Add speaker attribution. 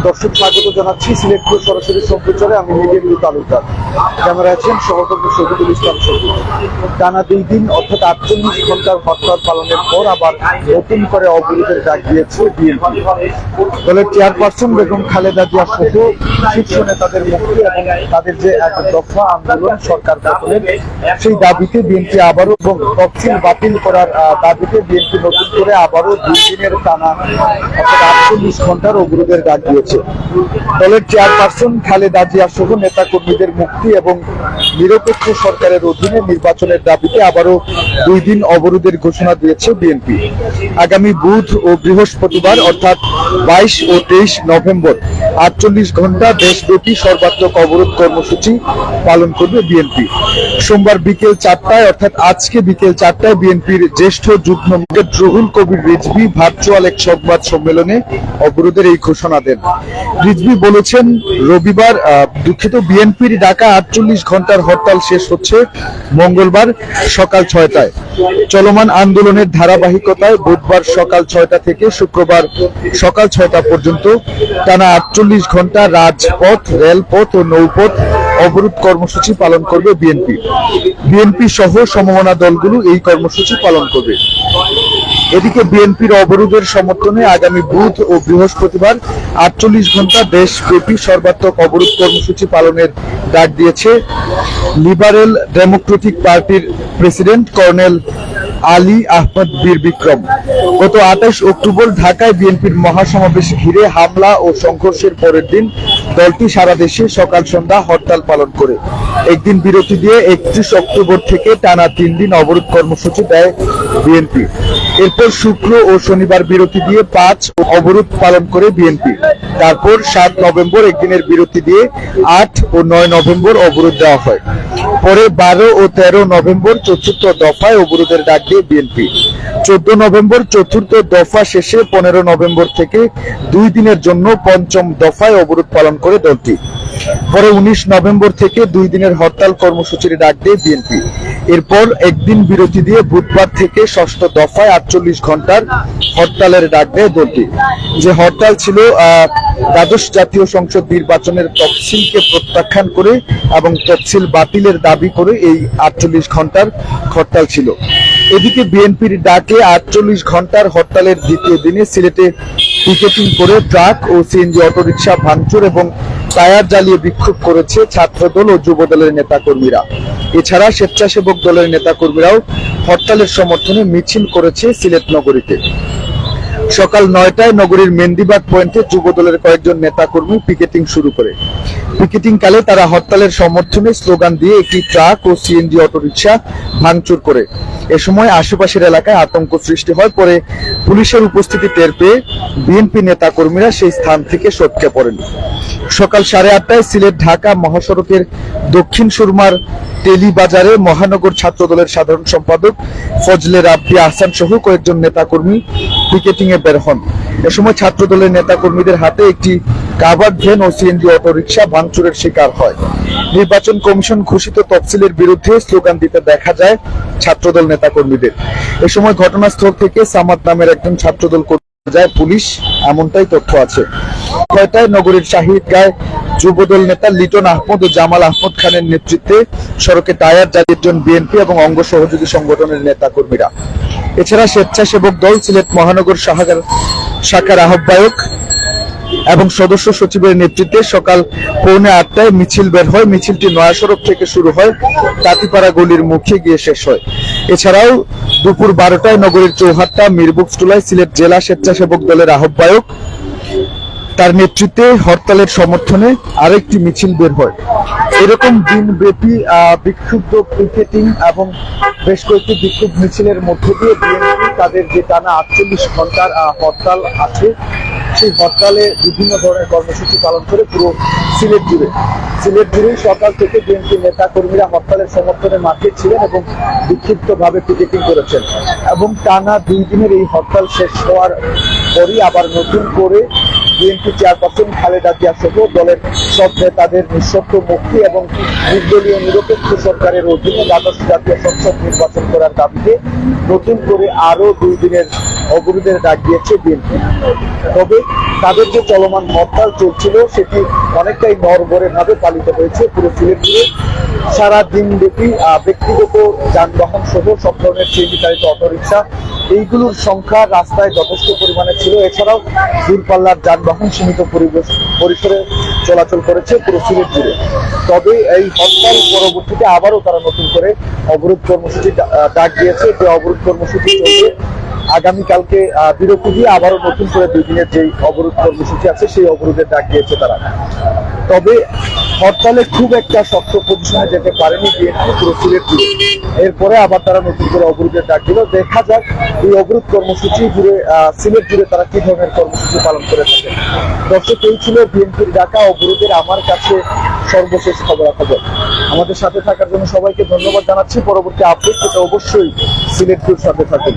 Speaker 1: দর্শক স্বাগত জানাচ্ছি সিলেটপুর সরাসরি সম্প্রচারে। আমি মিডিয়া তালুকদার, ক্যামেরা আছেন সহকর্মী শহীদুল ইসলাম সবুজ। টানা 2 দিন অর্থাৎ 48 ঘন্টার হরতাল পালনের পর আবার নতুন করে অবরোধের ডাক দিয়েছে বিএনপি। দলের চেয়ারপারসন বেগম খালেদা জিয়া সহ শীর্ষ নেতাদের মুক্তি এবং তাদের যে এক দফা আন্দোলন সরকার পতনের, সেই দাবিতে বিএনপি আবারও এবং তফসিল বাতিল করার দাবিতে বিএনপি নতুন করে আবারও 2 দিনের টানা অর্থাৎ 48 ঘন্টার অবরোধের ডাক দিয়েছে। দলের চেয়ারপারসন খালেদা জিয়া সহ নেতা কর্মীদের মুক্তি এবং নিরপেক্ষ সরকারের অধীনে নির্বাচনের দাবিতে আবারও 2 দিন অবরোধের ঘোষণা দিয়েছে বিএনপি। আগামী বুধ ও বৃহস্পতিবার অর্থাৎ 22 ও 23 নভেম্বর 48 ঘন্টা দেশব্যাপী সর্বাত্মক অবরোধ কর্মসূচি পালন করবে বিএনপি। সোমবার বিকেল 4টায় অর্থাৎ আজকে বিকেল 4টায় বিএনপির জ্যেষ্ঠ যুগ্ম রুহুল কবির রিজভী ভার্চুয়াল এক সংবাদ সম্মেলনে অবরোধের এই ঘোষণা দেন। রিজভী বলেছেন, রবিবার বিএনপির ডাকা 48 ঘন্টার হরতাল শেষ হচ্ছে মঙ্গলবার সকাল 6টায়। চলমান আন্দোলনের ধারাবাহিকতায় বুধবার সকাল 6টা থেকে শুক্রবার সকাল 6টা পর্যন্ত টানা 48 ঘন্টা রাজপথ, রেলপথ ও নৌপথ অবরোধ কর্মসূচি পালন করবে বিএনপি সহ সমমনা দলগুলো এই কর্মসূচি পালন করবে। এদিকে বিএনপির অবরোধের সমর্থনে আগামী বুধ ও বৃহস্পতিবার 48 ঘন্টা দেশব্যাপী সর্বাত্মক অবরোধ কর্মসূচি পালনের ডাক দিয়েছে লিবারেল ডেমোক্রেটিক পার্টির প্রেসিডেন্ট কর্নেল আলী আহমদ বীর বিক্রম। গত 28 অক্টোবর ঢাকায় বিএনপির মহাসমাবেশ ঘিরে হামলা ও সংঘর্ষের পরের দিন দলটি সারা দেশে সকাল সন্ধ্যা হরতাল পালন করে একদিন বিরতি দিয়ে 31 অক্টোবর থেকে টানা 3 দিন অবরোধ কর্মসূচি দেয় বিএনপি। এরপর শুক্র ও শনিবার বিরতি দিয়ে 5 অবরোধ পালন করে বিএনপি। তারপর 7 নভেম্বর একদিনের বিরতি দিয়ে 8 ও 9 নভেম্বর অবরোধ দেওয়া হয়। পরে 12 ও 13 নভেম্বর চতুর্থ দফায় অবরোধের ডাক দিয়ে বিএনপি। 14 নভেম্বর চতুর্থ দফা শেষে 15 নভেম্বর থেকে 2 দিনের জন্য পঞ্চম দফায় অবরোধ পালন করে দলটি। পরে 19 নভেম্বর থেকে 2 দিনের হরতাল কর্মসূচির ডাক দিয়ে বিএনপি। এরপর একদিন বিরতি দিয়ে বুধবার থেকে ষষ্ঠ দফায় 48 ঘন্টার হরতালের ডাক দেয় দলটি। যে হরতাল ছিল দ্বাদশ জাতীয় সংসদ নির্বাচনের তফসিলকে প্রত্যাখ্যান করে এবং তফসিল বাতিলের দাবি করে এই 48 ঘন্টার হরতাল ছিল। এদিকে বিএনপির ডাকে 48 ঘন্টার হরতালের দ্বিতীয় দিনে সিলেটে পিকেটিং করে ট্রাক ও সিএনজি অটোরিকশা ভাঙচুর এবং টায়ার জ্বালিয়ে বিক্ষোভ করেছে ছাত্রদল ও যুব দলের নেতাকর্মীরা। এছাড়া স্বেচ্ছাসেবক দলের নেতাকর্মীরাও হরতালের সমর্থনে মিছিল করেছে সিলেট নগরীতে। সকাল 9টায় নগরীর মেন্দিবাগ পয়েন্টে যুব দলের কয়েকজন নেতাকর্মী পিকেটিং শুরু করে। পিকেটিং কালে তারা হরতালের সমর্থনে স্লোগান দিয়ে একটি ট্রাক ও সিএনজি অটোরিকশা ভাঙচুর করে। এ সময় আশেপাশের এলাকায় আতঙ্ক সৃষ্টি হয়। পরে পুলিশের উপস্থিতি টের পেয়ে বিএনপি নেতাকর্মীরা সেই স্থান থেকে সটকে পড়েন। সকাল 8:30টায় সিলেট ঢাকা মহাসড়কের দক্ষিণ সুরমার টেলিবাজারে মহানগর ছাত্র দলের সাধারণ সম্পাদক ফজলে রাব্বি আহসান সহ কয়েকজন নেতাকর্মী পিকেটিং এ বের হন। এ সময় ছাত্র দলের নেতাকর্মীদের হাতে একটি কাভার্ড ভ্যান ও সিএনজি অটোরিকশা ভাঙচুরের শিকার হয়। নির্বাচন কমিশন ঘোষিত তফসিলের বিরুদ্ধে স্লোগান দিতে দেখা যায় ছাত্রদল নেতাকর্মীদের। এ সময় ঘটনাস্থল থেকে সামাদ নামের একজন ছাত্রদল যায় পুলিশ, এমনটাই তথ্য আছে। 6টায় নগরীর শাহিদগাঁয় যুবদল নেতা লিটন আহমদ ও জামাল আহমদ খানের নেতৃত্বে সড়কে টায়ার জ্বালিয়ে বিএনপি এবং অঙ্গ সহযোগী সংগঠনের নেতাকর্মীরা। এছাড়া স্বেচ্ছাসেবক দল সিলেট মহানগর শাখার আহ্বায়ক এবং সদস্য সচিবের নেতৃত্বে সকাল 7:45টায় মিছিল বের হয়। মিছিলটি নয়া সড়ক থেকে শুরু হয়, তাঁতিপাড়া গলির মুখে গিয়ে শেষ হয়। এছাড়াও দুপুর 12টায় নগরীর চৌহাট্টা মিরবক্সটুলায় সিলেট জেলা স্বেচ্ছাসেবক দলের আহ্বায়ক তার নেতৃত্বে হরতালের সমর্থনে আরেকটি মিছিল বের হয়। এরকম দিনব্যাপী বিক্ষুব্ধ পিকেটিং এবং বেশ কয়েকটি বিক্ষোভ মিছিলের মধ্য দিয়ে বিএনপি তাদের যে টানা 48 ঘন্টার হরতাল আছে, সেই হরতালে বিভিন্ন ধরনের কর্মসূচি পালন করে পুরো সিলেট জুড়েই সকাল থেকে বিএনপি নেতা কর্মীরা হরতালের সমর্থনে মাঠে ছিলেন এবং বিক্ষিপ্তভাবে পিকেটিং করেছেন। এবং টানা 2 দিনের এই হরতাল শেষ হওয়ার পরই আবার নতুন করে বিএনপি চেয়ারপারসন খালেদা জিয়া সহ দলের সব নেতাদের নিঃশর্ত মুক্তি এবং নির্দলীয় নিরপেক্ষ সরকারের অধীনে দ্বাদশ জাতীয় সংসদ নির্বাচন করার দাবিতে নতুন করে আরো 2 দিনের অবরোধের ডাক দিয়েছে বিএনপি। তবে তাদের যে চলমান হরতাল চলছিল সেটি অনেকটাই নড়বড়ে ভাবে পালিত হয়েছে পুরো সিলেট জুড়ে। সারা দিন ব্যাপী ব্যক্তিগত যানবাহন সহ সব ধরনের সিএনজি চালিত অটোরিকশা এইগুলোর সংখ্যা রাস্তায় যথেষ্ট পরিমাণে ছিল। এছাড়াও দূরপাল্লার যানবাহন সীমিত পরিসরে চলাচল করেছে পুরো সিলেট জুড়ে। তবে এই হরতাল পরবর্তীতে আবারও তারা নতুন করে অবরোধ কর্মসূচি ডাক দিয়েছে। যে অবরোধ কর্মসূচি চলবে আগামীকালকে বিরতি দিয়ে আবারও নতুন করে 2 দিনের যে অবরোধ কর্মসূচি আছে সেই অবরোধের ডাক দিয়েছে তারা। তবে হরতালে খুব একটা শক্ত পজিশনে যেতে পারেনি বিএনপি পুরো সিলেট জুড়ে। এরপরে আবার তারা নতুন করে অবরোধের ডাক দিল। দেখা যাক এই অবরোধ কর্মসূচি জুড়ে সিলেট জুড়ে তারা কি ধরনের কর্মসূচি পালন করে থাকে। দর্শক, এই ছিল বিএনপির ডাকা অবরোধের আমার কাছে সর্বশেষ খবরাখবর। আমাদের সাথে থাকার জন্য সবাইকে ধন্যবাদ জানাচ্ছি। পরবর্তী আপডেট সেটা অবশ্যই সিলেট টুর সাথে থাকুন।